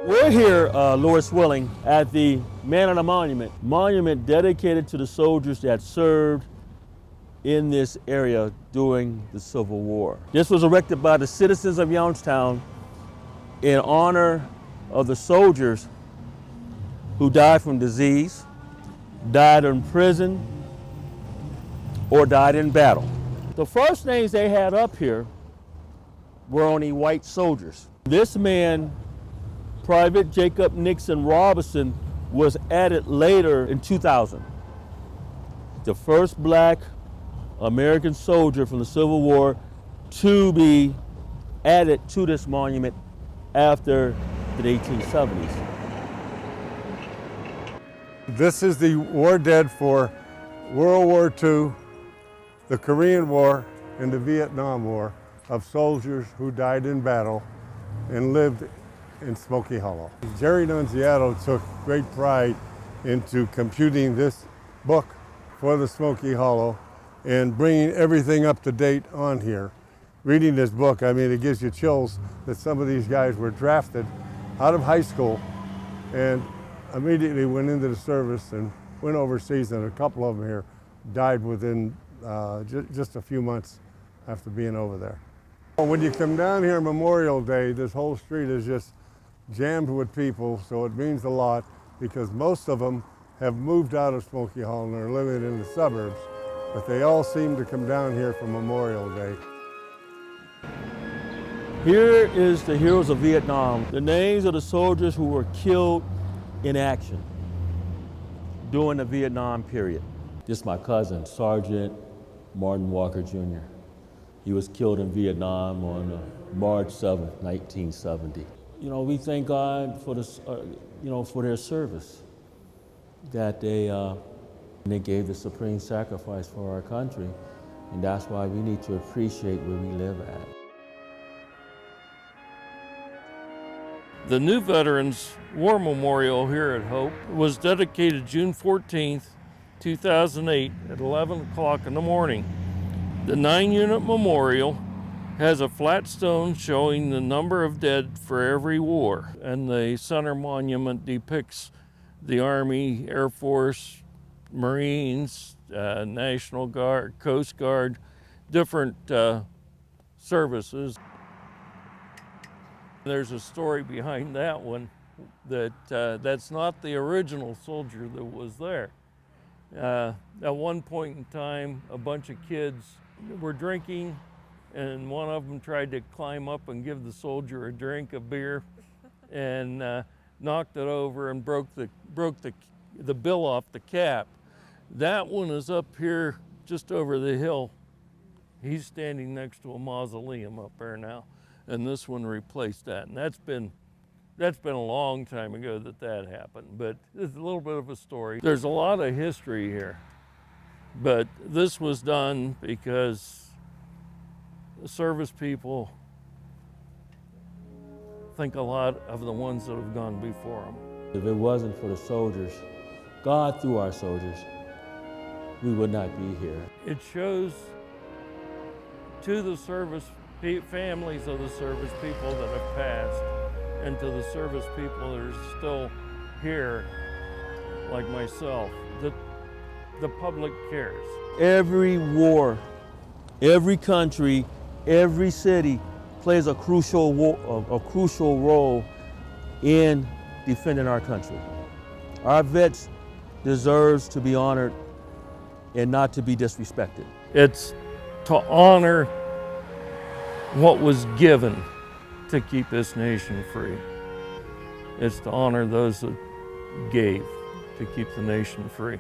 We're here, Lord Swilling, at the Man on a monument dedicated to the soldiers that served in this area during the Civil War. This was erected by the citizens of Youngstown in honor of the soldiers who died from disease, died in prison, or died in battle. The first names they had up here were only white soldiers. This man, Private Jacob Nixon Robinson, was added later in 2000. The first black American soldier from the Civil War to be added to this monument after the 1870s. This is the war dead for World War II, the Korean War, and the Vietnam War of soldiers who died in battle and lived in Smoky Hollow. Jerry Nunziato took great pride into computing this book for the Smoky Hollow and bringing everything up to date on here. Reading this book, I mean, it gives you chills that some of these guys were drafted out of high school and immediately went into the service and went overseas, and a couple of them here died within just a few months after being over there. When you come down here Memorial Day, this whole street is just jammed with people, so it means a lot because most of them have moved out of Smoky Hollow and are living in the suburbs, but they all seem to come down here for Memorial Day. Here is the heroes of Vietnam, the names of the soldiers who were killed in action during the Vietnam period. This is my cousin, Sergeant Martin Walker Jr. He was killed in Vietnam on March 7th, 1970. You know, we thank God for this, for their service, that they gave the supreme sacrifice for our country, and that's why we need to appreciate where we live at. The new Veterans War Memorial here at Hope was dedicated June 14th, 2008 at 11 o'clock in the morning. The 9-unit memorial has a flat stone showing the number of dead for every war, and the center monument depicts the Army, Air Force, Marines, National Guard, Coast Guard, different services. There's a story behind that one that that's not the original soldier that was there. At one point in time, a bunch of kids were drinking, and one of them tried to climb up and give the soldier a drink of beer, and knocked it over and broke the bill off the cap. That one is up here just over the hill. He's standing next to a mausoleum up there now, and this one replaced that. And that's been a long time ago that happened, but it's a little bit of a story. There's a lot of history here, but this was done because the service people think a lot of the ones that have gone before them. If it wasn't for the soldiers, God through our soldiers, we would not be here. It shows to the families of the service people that have passed, and to the service people that are still here, like myself, that the public cares. Every war, every country, every city plays a crucial role in defending our country. Our vets deserves to be honored and not to be disrespected. It's to honor what was given to keep this nation free. It's to honor those that gave to keep the nation free.